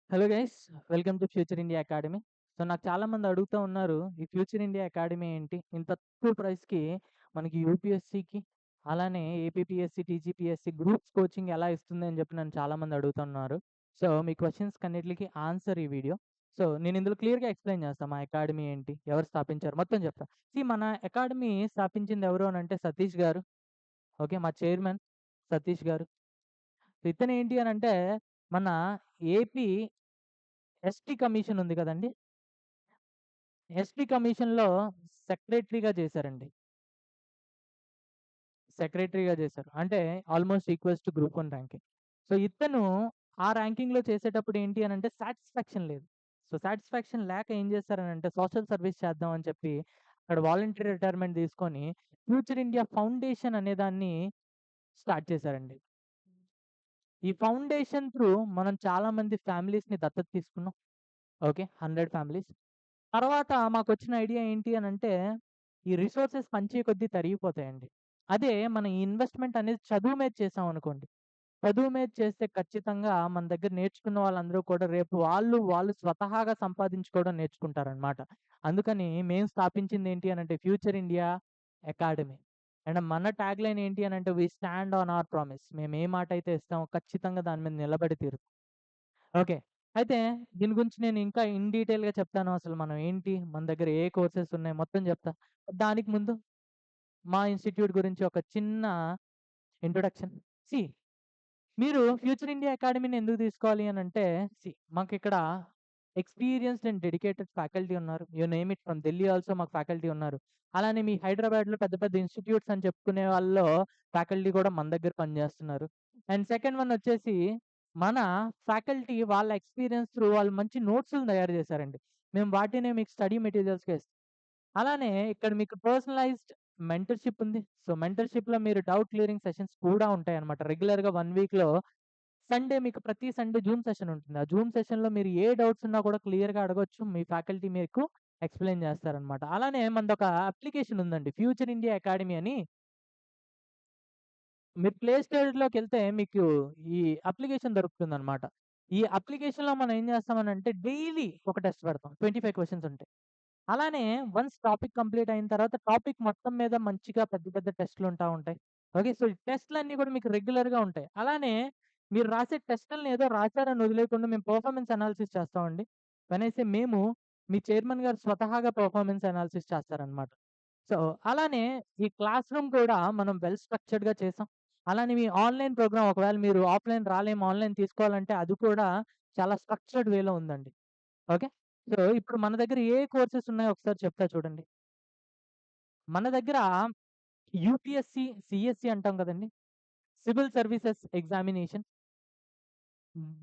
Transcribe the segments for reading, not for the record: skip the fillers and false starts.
Hello guys, welcome to future India academy. So నాకు చాలామంది అడుగుతూ ఉన్నారు, ఈ ఫ్యూచర్ ఇండియా అకాడమీ ఏంటి? ఇంత తక్కువ ప్రైస్‌కి మనకి యూపీఎస్‌సికి, అలానే ఏపీపీఎస్‌సి, టీజీపీఎస్‌సి గ్రూప్స్ కోచింగ్ ఎలా ఇస్తుంది అని చెప్పి నన్ను చాలామంది అడుగుతున్నారు. సో మీ క్వెషన్స్‌కన్నిట్లికి ఆన్సర్ ఈ వీడియో. సో నేను ఇందులో క్లియర్‌గా ఎక్స్‌ప్లెయిన్ చేస్తా. మా అకాడమీ ఏంటి? ఎవరు స్థాపించారు? మొత్తం చెప్తా. మన అకాడమీ స్థాపించింది ఎవరు అనంటే సతీష్ గారు. ఓకే. మా చైర్మన్ సతీష్ గారు. ఇతనేంటి అనంటే మన ఏపీ ఎస్టీ కమిషన్ ఉంది కదండీ! ఎస్టీ కమిషన్‌లో సెక్రటరీగా చేశారండి. సెక్రటరీగా చేశారు. అంటే almost equals to group 1 ranking. So ఇతను ఆ ర్యాంకింగ్‌లో చేసేటప్పుడు ఏంటి అనంటే సాటిస్ఫాక్షన్ లేదు. సో సాటిస్ఫాక్షన్ లేక ఏం చేశారనంటే సోషల్ సర్వీస్ చేద్దాం అని చెప్పి అక్కడ వాలంటరీ రిటైర్మెంట్ తీసుకొని ఫ్యూచర్ ఇండియా ఫౌండేషన్ అనే దాన్ని స్టార్ట్ చేశారండి. ఈ ఫౌండేషన్ త్రూ మనం చాలా మంది ఫ్యామిలీస్‌ని దత్తత తీసుకున్నాం. ఓకే. 100 ఫ్యామిలీస్. తర్వాత మాకొచ్చిన ఐడియా ఏంటి అనంటే, ఈ రిసోర్సెస్ పంచే కొద్దీ తరిగిపోతాయండి. అదే మన ఈ ఇన్వెస్ట్‌మెంట్ అనేది చదువు మీద చేశామనుకోండి. చదువు మీద చేస్తే ఖచ్చితంగా మన దగ్గర నేర్చుకున్న వాళ్ళందరూ కూడా రేపు వాళ్ళు స్వతహాగా సంపాదించుకోవడం నేర్చుకుంటారనమాట. అందుకని మేము స్థాపించింది ఏంటి అనంటే ఫ్యూచర్ ఇండియా అకాడమీ. అండ్ మన ట్యాగ్‌లైన్ ఏంటి అనంటే we stand on our promise. మేము ఏ మాటైతే ఇస్తామో ఖచ్చితంగా దాని మీద నిలబడి తీరుతాం. ఓకే. అయితే దీని గురించి నేను ఇంకా ఇన్ డీటెయిల్‌గా చెప్తాను. అసలు మనం ఏంటి? మన దగ్గర ఏ కోర్సెస్ ఉన్నాయి? మొత్తం చెప్తా. దానికి ముందు మా ఇన్‌స్టిట్యూట్ గురించి ఒక చిన్న ఇంట్రొడక్షన్. సీ మీరు ఫ్యూచర్ ఇండియా అకాడమీని ఎందుకు తీసుకోవాలి అనంటే, మాకిక్కడ ఎక్స్‌పీరియన్స్డ్ అండ్ డెడికేటెడ్ ఫ్యాకల్టీ ఉన్నారు. You name it from Delhi also మాకు ఫ్యాకల్టీ ఉన్నారు. అలానే మీ హైదరాబాద్‌లో పెద్ద పెద్ద ఇన్‌స్టిట్యూట్స్ అని చెప్పుకునే వాళ్ళలో ఫ్యాకల్టీ కూడా మన దగ్గర పనిచేస్తున్నారు. అండ్ సెకండ్ వన్ వచ్చేసి మన ఫ్యాకల్టీ వాళ్ళ ఎక్స్‌పీరియన్స్ త్రూ వాళ్ళు మంచి నోట్స్‌లు తయారు చేశారండి. మేము వాటినే మీకు స్టడీ మెటీరియల్స్‌గా ఇస్తాం. అలానే ఇక్కడ మీకు పర్సనలైజ్డ్ మెంటర్‌షిప్ ఉంది. సో మెంటర్‌షిప్‌లో మీరు డౌట్ క్లియరింగ్ సెషన్స్ కూడా ఉంటాయన్నమాట. రెగ్యులర్‌గా 1 వీక్‌లో సండే మీకు ప్రతి సండే జూమ్ సెషన్ ఉంటుంది. ఆ జూమ్ సెషన్‌లో మీరు ఏ డౌట్స్ ఉన్నా కూడా క్లియర్‌గా అడగొచ్చు. మీ ఫ్యాకల్టీ మీకు ఎక్స్‌ప్లెయిన్ చేస్తారనమాట. అలానే మనదొక అప్లికేషన్ ఉందండి. ఫ్యూచర్ ఇండియా అకాడమీ అని. మీరు ప్లే స్టోర్‌లోకెళ్తే మీకు ఈ అప్లికేషన్ దొరుకుతుందనమాట. ఈ అప్లికేషన్‌లో మనం ఏం చేస్తామనంటే డైలీ ఒక టెస్ట్ పెడతాం. 25 క్వెషన్స్ ఉంటాయి. అలానే వన్స్ టాపిక్ కంప్లీట్ అయిన తర్వాత టాపిక్ మొత్తం మీద మంచిగా పెద్ద పెద్ద టెస్ట్‌లు ఉంటా ఉంటాయి. ఓకే. సో, ఈ టెస్ట్‌లన్నీ కూడా మీకు రెగ్యులర్‌గా ఉంటాయి. అలానే మీరు రాసే టెస్ట్‌లని ఏదో రాసారని వదిలేయకుండా మేము పెర్ఫార్మన్స్ అనాలిసిస్ చేస్తామండి. వెనైసే మేము మీ చైర్మన్ గారు స్వతహాగా పెర్ఫార్మన్స్ అనాలిసిస్ చేస్తారనమాట. సో, అలానే ఈ క్లాస్ రూమ్ కూడా మనం వెల్ స్ట్రక్చర్డ్‌గా చేసాం. అలానే మీ ఆన్‌లైన్ ప్రోగ్రామ్ ఒకవేళ మీరు ఆఫ్‌లైన్ రాలేము, ఆన్‌లైన్ తీసుకోవాలంటే అది కూడా చాలా స్ట్రక్చర్డ్ వేలో ఉందండి. ఓకే. సో, ఇప్పుడు మన దగ్గర ఏ కోర్సెస్ ఉన్నాయో ఒకసారి చెప్తా చూడండి. మన దగ్గర యూపీఎస్‌సి, సీఎస్‌సి అంటాం కదండీ! Civil services examination.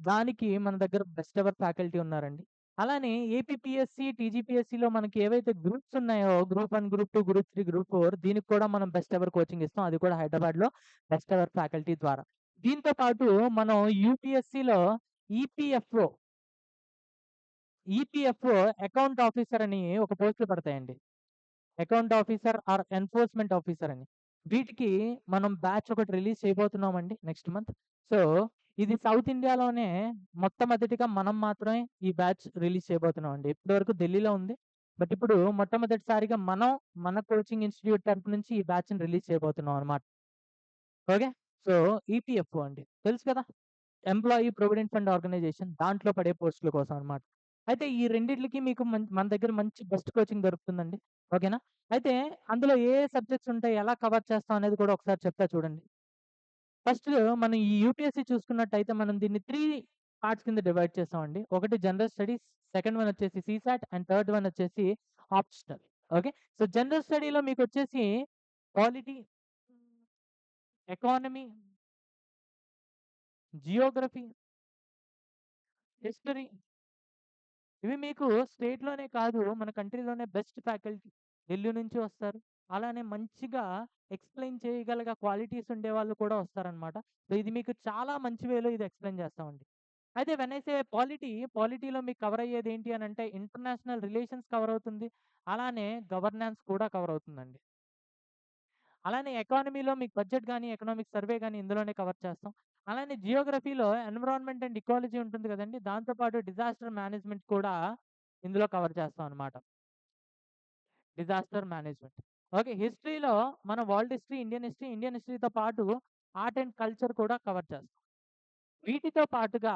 దానికి మన దగ్గర బెస్ట్ ఎవర్ ఫ్యాకల్టీ ఉన్నారండి. అలానే ఏపీపీఎస్‌సి, టీజీపీఎస్‌సిలో మనకి ఏవైతే గ్రూప్స్ ఉన్నాయో గ్రూప్ 1, గ్రూప్ 2, గ్రూప్ 3, గ్రూప్ 4 దీనికి కూడా మనం బెస్ట్ ఎవర్ కోచింగ్ ఇస్తాం. అది కూడా హైదరాబాద్‌లో బెస్ట్ ఎవర్ ఫ్యాకల్టీ ద్వారా. దీంతో పాటు మనం యూపీఎస్‌సిలో ఈపీఎఫ్ఓ, ఈపీఎఫ్ఓ అకౌంట్ ఆఫీసర్ అని ఒక పోస్టులు పడతాయండి. Account officer or enforcement officer అని. వీటికి మనం బ్యాచ్ ఒకటి రిలీజ్ చేయబోతున్నామండి నెక్స్ట్ మంత్. సో, ఇది సౌత్ ఇండియాలోనే మొట్టమొదటిగా మనం మాత్రమే ఈ బ్యాచ్ రిలీజ్ చేయబోతున్నామండి. ఇప్పటివరకు ఢిల్లీలో ఉంది. బట్ ఇప్పుడు మొట్టమొదటిసారిగా మనం మన కోచింగ్ ఇన్‌స్టిట్యూట్ తరపు నుంచి ఈ బ్యాచ్‌ని రిలీజ్ చేయబోతున్నాం అన్నమాట. ఓకే. సో, ఈపీఎఫ్ఓ అండి. తెలుసు కదా! ఎంప్లాయీ ప్రొవిడెంట్ ఫండ్ ఆర్గనైజేషన్ దాంట్లో పడే పోస్టుల కోసం అన్నమాట. అయితే ఈ రెండిట్లికి మీకు మన దగ్గర మంచి బెస్ట్ కోచింగ్ దొరుకుతుందండి. ఓకేనా? అయితే అందులో ఏ ఏ సబ్జెక్ట్స్ ఉంటాయి, ఎలా కవర్ చేస్తాం అనేది కూడా ఒకసారి చెప్తా చూడండి. ఫస్ట్ మనం ఈ యూపీఎస్‌సి చూసుకున్నట్టయితే మనం దీన్ని 3 పార్ట్స్ కింద డివైడ్ చేసామండి. ఒకటి జనరల్ స్టడీస్, సెకండ్ వన్ వచ్చేసి సీసాట్ అండ్ థర్డ్ వన్ వచ్చేసి ఆప్షనల్. ఓకే. సో, జనరల్ స్టడీలో మీకొచ్చేసి పాలిటీ, ఎకానమీ, జియోగ్రఫీ, హిస్టరీ ఇవి మీకు స్టేట్‌లోనే కాదు, మన కంట్రీలోనే బెస్ట్ ఫ్యాకల్టీ. ఢిల్లీ నుంచి వస్తారు. అలానే మంచిగా ఎక్స్‌ప్లెయిన్ చేయగలగ క్వాలిటీస్ ఉండేవాళ్ళు కూడా వస్తారనమాట. సో, ఇది మీకు చాలా మంచి వేలో ఇది ఎక్స్‌ప్లెయిన్ చేస్తామండి. అయితే వెన్ ఐ సే పాలిటీలో మీకు కవర్ అయ్యేది ఏంటి అనంటే ఇంటర్నేషనల్ రిలేషన్స్ కవర్ అవుతుంది. అలానే గవర్నెన్స్ కూడా కవర్ అవుతుందండి. అలానే ఎకానమీలో మీకు బడ్జెట్ గాని, ఎకనామిక్ సర్వే గాని ఇందులోనే కవర్ చేస్తాం. అలానే జియోగ్రఫీలో ఎన్విరాన్మెంట్ అండ్ ఇకాలజీ ఉంటుంది కదండీ! దాంతో పాటు డిజాస్టర్ మేనేజ్మెంట్ కూడా ఇందులో కవర్ చేస్తాం అన్నమాట. Disaster management. ఓకే. హిస్టరీలో మన వరల్డ్ హిస్టరీ, ఇండియన్ హిస్టరీతో పాటు ఆర్ట్ అండ్ కల్చర్ కూడా కవర్ చేస్తాం. వీటితో పాటుగా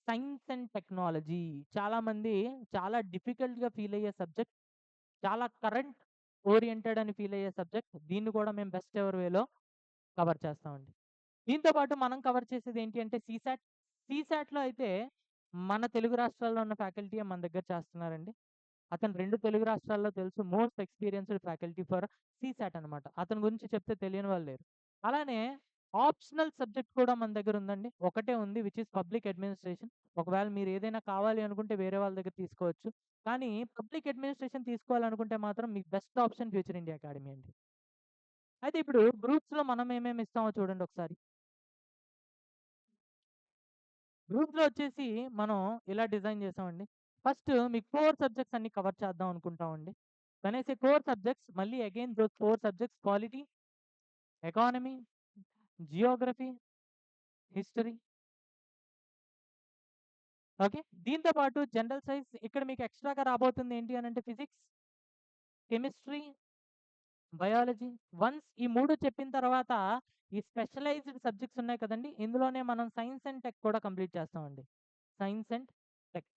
సైన్స్ అండ్ టెక్నాలజీ చాలామంది చాలా డిఫికల్ట్‌గా ఫీల్ అయ్యే సబ్జెక్ట్. చాలా కరెంట్ ఓరియెంటెడ్ అని ఫీల్ అయ్యే సబ్జెక్ట్. దీన్ని కూడా మేము బెస్ట్ ఎవర్ వేలో కవర్ చేస్తామండి. దీంతో పాటు మనం కవర్ చేసేది ఏంటి అంటే సీసాట్. సీసాట్‌లో అయితే మన తెలుగు రాష్ట్రాల్లో ఉన్న ఫ్యాకల్టీయే మన దగ్గర చేస్తున్నారండి. అతను 2 తెలుగు రాష్ట్రాల్లో తెలుసు. Most experienced faculty for CSAT అనమాట. అతని గురించి చెప్తే తెలియని వాళ్ళు లేరు. అలానే ఆప్షనల్ సబ్జెక్ట్ కూడా మన దగ్గర ఉందండి. ఒకటే ఉంది విచ్ ఈస్ పబ్లిక్ అడ్మినిస్ట్రేషన్. ఒకవేళ మీరు ఏదైనా కావాలి అనుకుంటే వేరే వాళ్ళ దగ్గర తీసుకోవచ్చు. కానీ పబ్లిక్ అడ్మినిస్ట్రేషన్ తీసుకోవాలనుకుంటే మాత్రం మీకు best option future India academy అండి. అయితే ఇప్పుడు గ్రూప్స్‌లో మనం ఏమేమి ఇస్తామో చూడండి ఒకసారి. గ్రూప్స్‌లో వచ్చేసి మనం ఇలా డిజైన్ చేసామండి. ఫస్ట్ మీకు 4 సబ్జెక్ట్స్ అన్ని కవర్ చేద్దాం అనుకుంటామండి. When I say core subjects మళ్ళీ again those 4 subjects polity, economy, geography, history. Okay. దీంతో పాటు జనరల్ సైన్స్ ఇక్కడ మీకు ఎక్స్‌ట్రాగా రాబోతుంది ఏంటి అనంటే ఫిజిక్స్, కెమిస్ట్రీ, బయాలజీ. వన్స్ ఈ 3 చెప్పిన తర్వాత ఈ స్పెషలైజ్డ్ సబ్జెక్ట్స్ ఉన్నాయి కదండీ! ఇందులోనే మనం సైన్స్ అండ్ టెక్ కూడా కంప్లీట్ చేస్తామండి. Science and tech.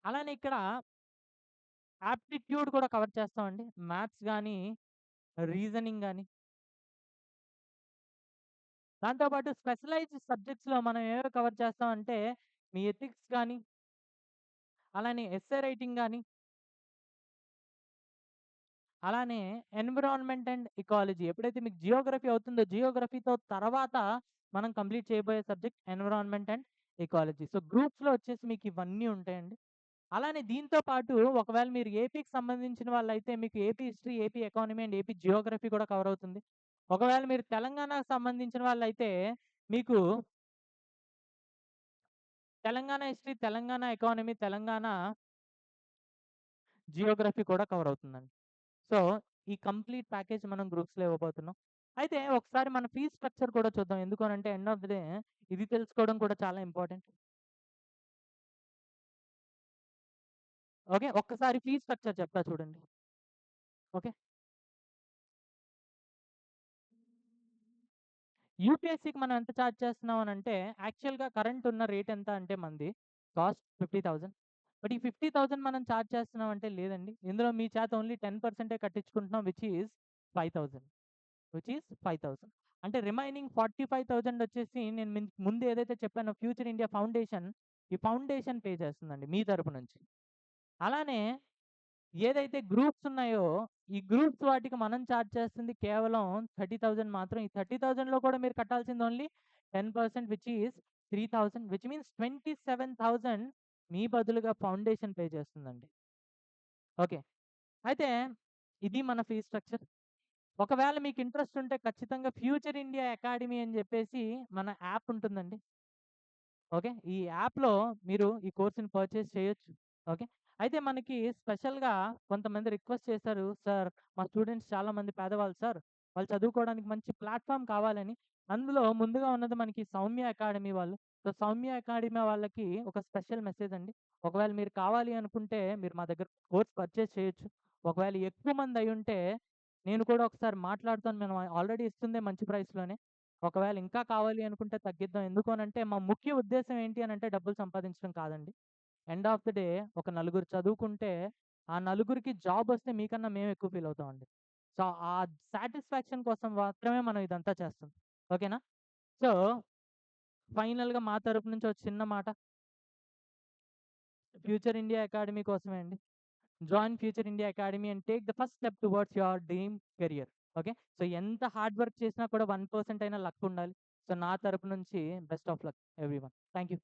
అలానే ఇక్కడ ఆప్టిట్యూడ్ కూడా కవర్ చేస్తామండి. మ్యాథ్స్ గాని, రీజనింగ్ గాని. దాంతో పాటు స్పెషలైజ్డ్ సబ్జెక్ట్స్‌లో మనం ఏవేవి కవర్ చేస్తామంటే మీ ఎథిక్స్ గాని, అలానే ఎస్సే రైటింగ్ గాని, అలానే ఎన్విరాన్మెంట్ అండ్ ఇకాలజీ. ఎప్పుడైతే మీకు జియోగ్రఫీ అవుతుందో జియోగ్రఫీతో తర్వాత మనం కంప్లీట్ చేయబోయే subject environment and ecology. So, గ్రూప్స్‌లో వచ్చేసి మీకు ఇవన్నీ ఉంటాయండి. అలానే దీంతో పాటు ఒకవేళ మీరు ఏపీకి సంబంధించిన వాళ్ళైతే మీకు AP history, AP economy and AP Geography కూడా కవర్ అవుతుంది. ఒకవేళ మీరు తెలంగాణకు సంబంధించిన వాళ్ళైతే మీకు Telangana history, Telangana economy, Telangana Geography కూడా కవర్ అవుతుందండి. సో, ఈ కంప్లీట్ ప్యాకేజ్ మనం గ్రూప్స్‌లో ఇవ్వబోతున్నాం. అయితే ఒకసారి మన ఫీస్ స్ట్రక్చర్ కూడా చూద్దాం. ఎందుకు అనంటే ఎండ్ ఆఫ్ ది డే ఇది తెలుసుకోవడం కూడా చాలా ఇంపార్టెంట్. ఓకే. ఒక్కసారి ఫీస్ స్ట్రక్చర్ చెప్తా చూడండి. ఓకే. యూపీఎస్సీకి మనం ఎంత చార్జ్ చేస్తున్నాం అనంటే యాక్చువల్‌గా కరెంట్ ఉన్న రేట్ ఎంత అంటే మనది కాస్ట్ 50,000. బట్ ఈ 50,000 మనం చార్జ్ చేస్తున్నాం అంటే లేదండి. ఇందులో మీ చేత ఓన్లీ 10% కట్టించుకుంటున్నాం విచ్ ఈస్ 5,000. Which is 5,000. అంటే రిమైనింగ్ 45,000 వచ్చేసి నేను ముందు ఏదైతే చెప్పానో ఫ్యూచర్ ఇండియా ఫౌండేషన్, ఈ ఫౌండేషన్ పే చేస్తుందండి మీ తరపు నుంచి. అలానే ఏదైతే గ్రూప్స్ ఉన్నాయో, ఈ గ్రూప్స్ వాటికి మనం చార్జ్ చేస్తుంది కేవలం 30,000 మాత్రం. ఈ 30,000లో కూడా మీరు కట్టాల్సింది only 10% which is 3,000 which means 27,000 మీ బదులుగా ఫౌండేషన్ పే చేస్తుందండి. ఓకే. అయితే ఇది మన ఫీ స్ట్రక్చర్. ఒకవేళ మీకు ఇంట్రెస్ట్ ఉంటే ఖచ్చితంగా ఫ్యూచర్ ఇండియా అకాడమీ అని చెప్పేసి మన యాప్ ఉంటుందండి. ఓకే. ఈ యాప్‌లో మీరు ఈ కోర్స్‌ని పర్చేస్ చేయొచ్చు. ఓకే. అయితే మనకి స్పెషల్‌గా కొంతమంది రిక్వెస్ట్ చేశారు, "సార్ మా స్టూడెంట్స్ చాలామంది పేదవాళ్ళు సార్. వాళ్ళు చదువుకోవడానికి మంచి ప్లాట్‌ఫార్మ్ కావాలని." అందులో ముందుగా ఉన్నది మనకి సౌమ్య అకాడమీ వాళ్ళు. సో, సౌమ్య అకాడమీ వాళ్ళకి ఒక స్పెషల్ మెసేజ్ అండి. ఒకవేళ మీరు కావాలి అనుకుంటే మీరు మా దగ్గర కోర్స్ పర్చేస్ చేయొచ్చు. ఒకవేళ ఎక్కువ మంది అయ్యుంటే నేను కూడా ఒకసారి మాట్లాడుతాను. మేము ఆల్రెడీ ఇస్తుందే మంచి ప్రైస్‌లోనే. ఒకవేళ ఇంకా కావాలి అనుకుంటే తగ్గిద్దాం. ఎందుకు అనంటే మా ముఖ్య ఉద్దేశ్యం ఏంటి అనంటే డబ్బులు సంపాదించడం కాదండి. ఎండ్ ఆఫ్ ది డే ఒక నలుగురు చదువుకుంటే, ఆ నలుగురికి జాబొస్తే మీకన్నా మేము ఎక్కువ ఫీల్ అవుతామండి. సో, ఆ సాటిస్ఫాక్షన్ కోసం మాత్రమే మనం ఇదంతా చేస్తాం. ఓకేనా? సో, ఫైనల్‌గా మా తరపు నుంచి ఒక చిన్న మాట. ఫ్యూచర్ ఇండియా అకాడమీ కోసమే అండి. Join future India academy and take the first step towards your dream career. Okay. So, ఎంత హార్డ్ వర్క్ చేసినా కూడా 1% అయినా లక్ ఉండాలి. సో, నా తరపు నుంచి best of luck everyone. Thank you.